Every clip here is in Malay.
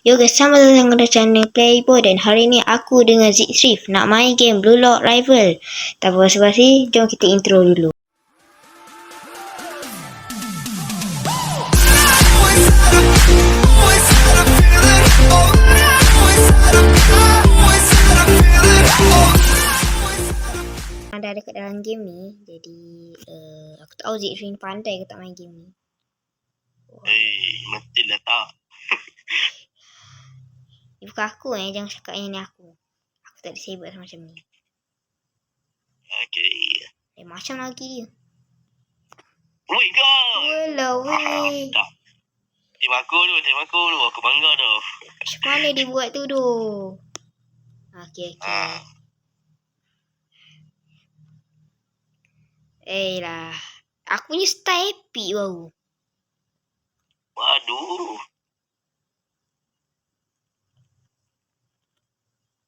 Yo guys, selamat datang ke channel Playboy dan hari ni aku dengan Zik Thrift nak main game Blue Lock Rival. Tanpa basa-basi, jom kita intro dulu. Dah dekat dalam game ni, jadi aku tak tahu Zik Thrift pandai ke tak main game ni. Mestilah tak. Ni bukan aku jangan cakap ini aku. Aku tak disable macam ni. Okay. Macam lagi dia. Oh my god. Walau weh. Tak. Tim aku dulu. Aku bangga tu. Macam mana dia buat tu tu? Okay. Lah. Aku punya style epic baru.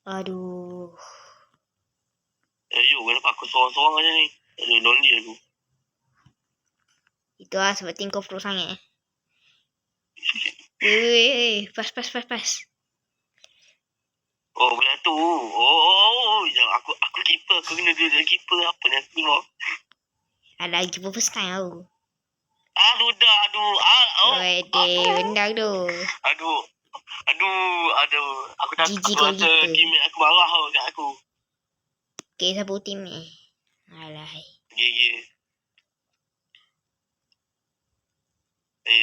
Aduh. Kenapa aku sorang-sorang macam ni? Lonely aku. Itu lah sebab kau pro sangat. Weh. Pas. Oh, bola tu. Oh. Aku keeper. Aku kena duduk keeper. Apa ni aku tengok? Ada lagi first time tau. Sudah. Bendang tu. Aduh. Aku tak Gigi aku rasa goalkeeper. teammate aku marah tau kat aku. Okay, siapa team ni? Alahai. Yeah.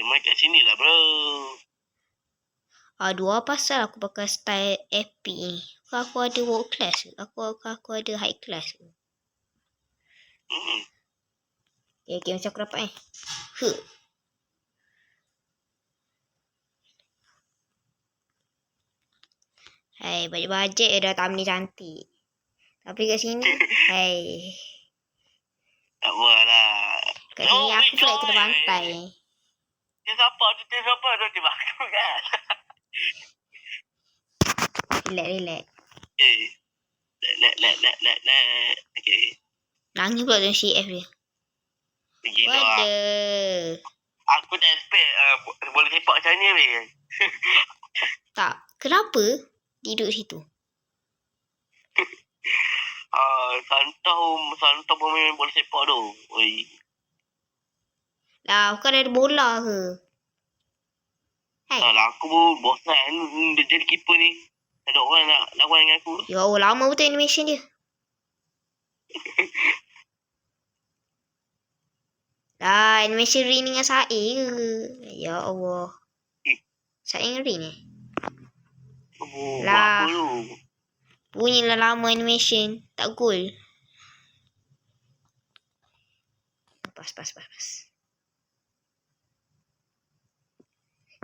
Main kat sini lah bro. Aduh, apa pasal aku pakai style epic ni? Aku ada world class. Aku ada high class. Okay, macam aku dapat Hai, bajet dah thumbnail cantik. Tapi kat sini, Tak apalah. kat sini aku pula kena bantai. Dia siapa tu tiba aku kan. Relax. Let. Okay. Nangis pula dengan CF dia. Gila lah. Waduh. Aku tak expect boleh sepak macam ni weh. Tak. Kenapa dia duduk situ? Santau pemain bola sepak tu. Oi. Lah, bukan ada bola ke? Hai. Alah, aku pun bosan jadi keeper ni. Ada orang nak lawan dengan aku. Ya Allah, lama betul animation dia. Lah, animation Rin dengan Sae ke? Ya Allah. Sae dengan Rin Lah. Apa tu? Punyalah lama animation. Tak goal. Pas.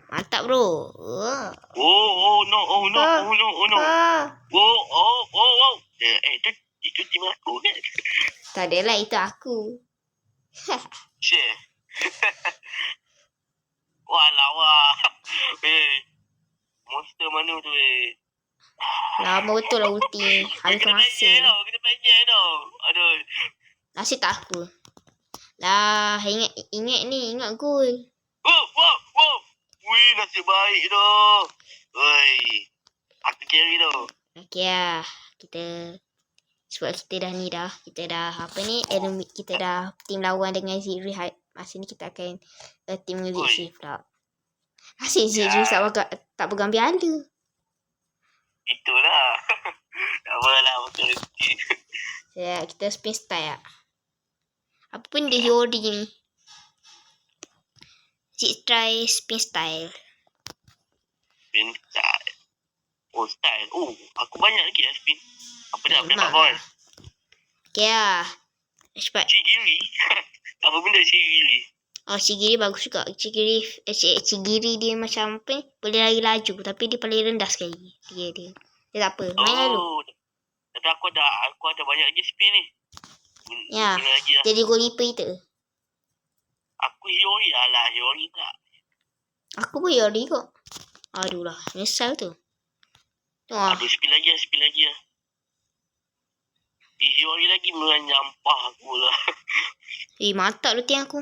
Mantap bro. Oh no. Itu tim aku kan? Tak adalah, itu aku. Share. Wah. Monster mana tu Lama betul lah ulti. Habis tu masa. Kita panjang tau. Aduh. Nasib tak apa. Lah, ingat gol. Wow. Wih, nasib baik tu. Oi. Aku carry tu. Okay lah. Sebab kita dah enemy, kita dah team lawan dengan Zidri. Masa ni kita akan team dengan Zidri pula. Asyik Zidri tak pegang piala. Itulah. Tak apalah, betul. Ya, kita spin style lah. Apa pun dia Yori ni. Cik try spin style. Spin style. Oh, style. Oh, aku banyak lagi lah spin. Apa dah dapat kawan? Okay lah. Cepat. Cigiri. Apa benda Cigiri? Oh, Cigiri bagus juga. Cigiri dia macam apa ni? Boleh lari laju. Tapi dia paling rendah sekali. Dia tak apa. Main lalu. Tapi aku ada banyak lagi spin ni. Ya. Jadi goalkeeper itu. Aku Yori lah. Yori tak. Aku pun Yori kok. Aduh lah. Nyesal tu. Aduh, spin lagi lah. Yori lagi menyampah aku lah. Mantap lu tiang aku.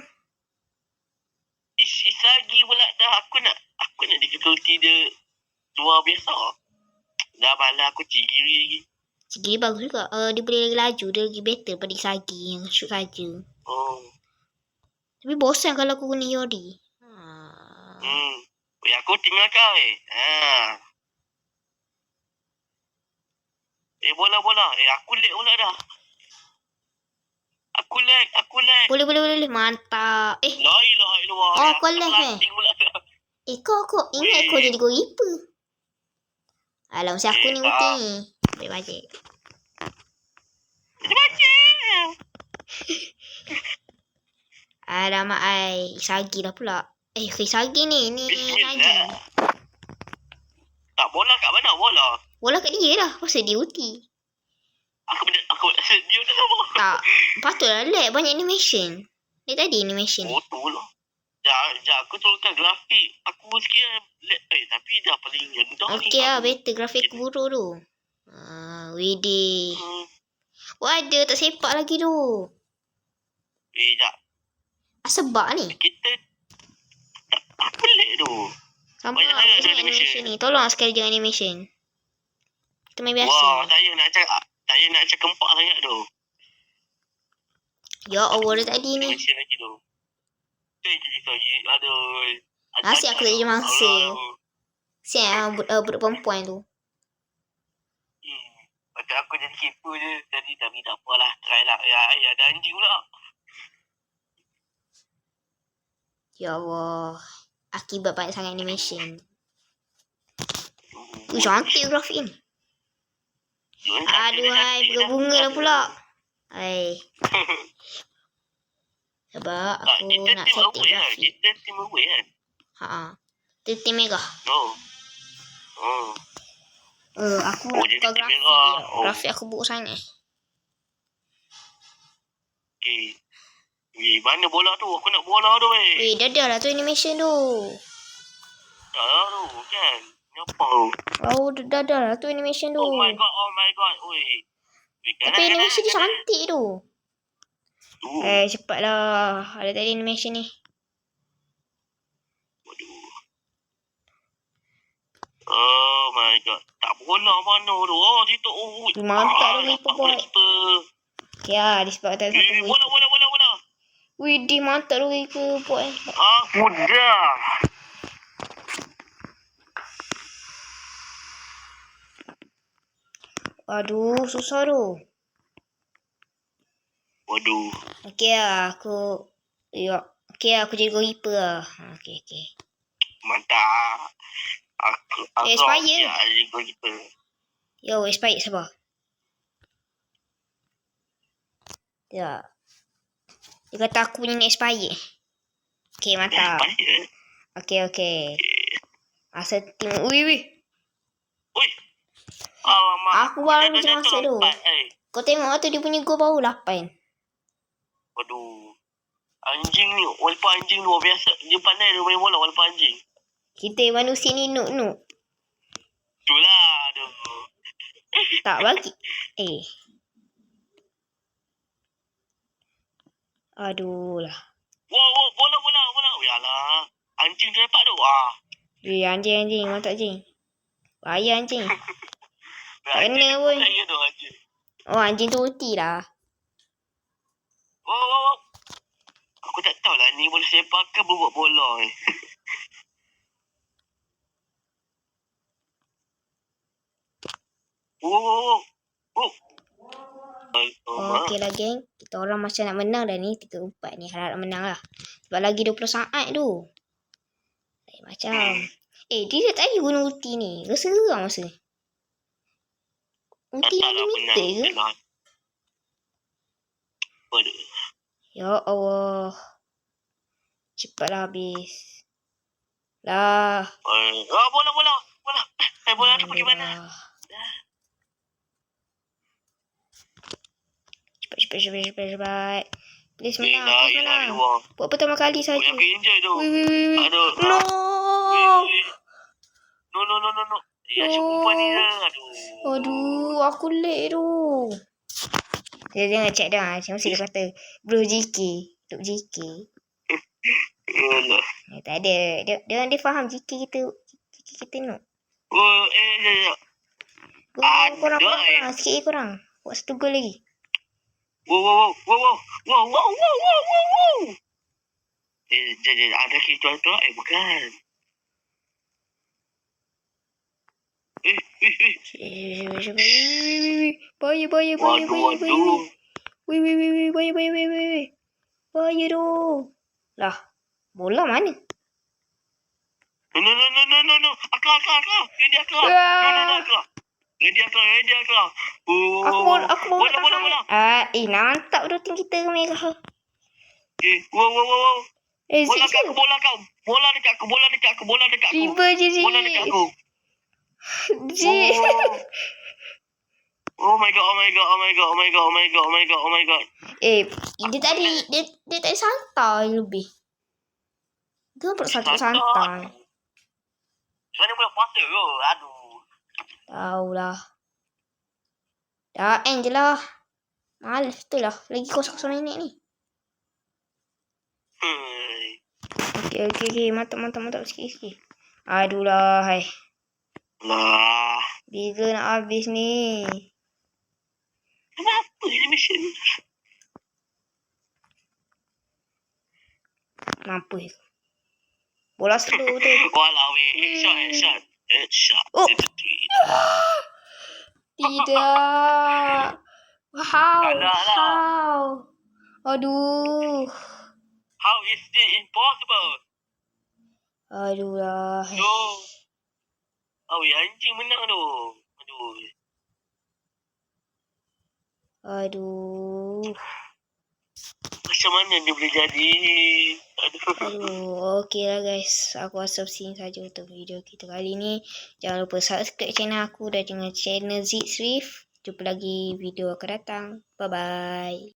Lagi pula dah. Aku nak difficulty dia Luar biasa. Dah malah aku ciri lagi. Segi bagus juga. Dia boleh lagi laju. Dia lagi better pada Sagi yang shoot saja. Oh. Tapi bosan kalau aku guna Yori. Aku tinggal kau bola. Aku lag pula dah. Aku lag. Boleh. Mantap. La ilaha illallah. Oh, kau lag pula dah. kau ingat kau jadi goalkeeper. Alah, mesti aku ni tak. ulti ni. Baik. Alamak, Sagi dah pula. Sagi ni lagi. Tak, bola kat mana bola? Bola kat dia dah. Pasal dia ulti. Aku dia dah sama. Tak, patutlah lag. Banyak animation. Dia tadi animation. Oh, tu lah. Sekejap, aku turunkan grafik. Aku sekiranya lag. Tapi dah paling rendah ni. Okey lah, better grafik aku buruk tu. Widih. Ada tak sepak lagi tu. Sekejap. Sebab ni. Kita apa lag tu? Sama Banyak lah, sangat banyak animation ni. Tolong sekali jangan animation. Kita main biasa. Wah, saya nak cakap empat sangat tu. Ya Allah, dia tadi ni. Animation lagi tu. Sorry. Aduh. Asyik aku tak jadi mangsa. Siap budak perempuan tu. Macam aku jadi keeper je. Tapi tak apalah. Try lah. Ada anjing pula. Ya Allah. Akibat banyak sangat animation. Cantik grafik ni. Aduhai, bunga dah pula. Sebab aku nak setting grafik. Kita team away kan? Kita team merah. Aku nak tukar grafik. Grafik aku buruk sangat. Okay. Mana bola tu? Aku nak bola tu Dah lah tu animation tu. Dah lah tu kan? Kenapa tu? Dah lah tu animation tu. Oh my god. Tapi animation dia cantik tu. Cepatlah. Ada tadi animation ni. Oh my god. Tak bola mana tu? Situ. Mantap tu Wiper boy. Ya, disebab tak satu bola. Widih, mantap tu Wiper boy. Aku dah. Aduh, susah tu. Waduh. Okey lah, aku jadi goalkeeper lah. Okey. Mantap. Aku Aspire. jadi goalkeeper. Yo, Aspire sabar. Ya. Dia kata aku punya Aspire. Okey, mantap. Okey. Asal tim. Ui. Aku baru macam masa tu. Kau tengok tu dia punya gol baru 8. Waduh. Anjing ni. Walaupun anjing luar biasa. Dia pandai dia main bola walaupun anjing. Kita manusia ni nuk. Itulah. Aduh. Tak bagi. Aduh lah. Wow, bola. Yalah. Anjing terlepak tu. Anjing. Mantap anjing. Bahaya anjing. Kena pun. Anjing tu ulti lah. Aku tak tahulah ni bola sepak ke buat bola ni. Okey lah geng. Kita orang macam nak menang dah ni. 3-4 ni. Harap menang lah. Sebab lagi 20 saat tu. Macam. Dia tadi guna ulti ni. Rasa geram masa. Ulti unlimited ke? Ya Allah. Cepatlah habis. Lah. Bola. Bola tu pergi mana? Cepat. Please menang. Buat pertama kali saja. Aku enjoy tu. Aduh. No. Ya, perempuan ni Aduh, aku late tu. Dia jangan check dah. Macam dia kata, bro JK. Untuk JK. Tak ada. Dia faham JK kita no. Oh, Kurang. Aduh, Sikit kurang. Buat 1 gol lagi. Wow. Jadi ada kita tu, bukan. Bahaya. Waduh. Wih. Bahaya tu. Lah, bola mana? No. Akal. Ready akal. No, akal. Ready akal. Aku mau Bola. nantap tu tim kita merah. Wow. Bola Zee. kau. Bola dekat aku. Bola dekat aku. Riba je Zee. Bola dekat aku. Zee. Oh my god. Dia tadi santai lebih. Dia perlu santai. Mana boleh puasa ke? Aduh. Tahulah. Dah end je lah. Malas tu lah. Lagi 0-0 minit ni. Okey. Mantap sikit. Aduh lah. Hai. Lah. Bila nak habis ni? Kenapa ini mesin? Mampu. Bola slow tu. Walau headshot. Oh. Tidak. How? Aduh. How is it impossible? Aduh lah. No. Anjing menang tu. Aduh. Macam mana dia boleh jadi? Aduh. Okey lah guys. Aku rasa sini saja untuk video kita kali ni. Jangan lupa subscribe channel aku dan jangan channel Zee Swift. Jumpa lagi video akan datang. Bye-bye.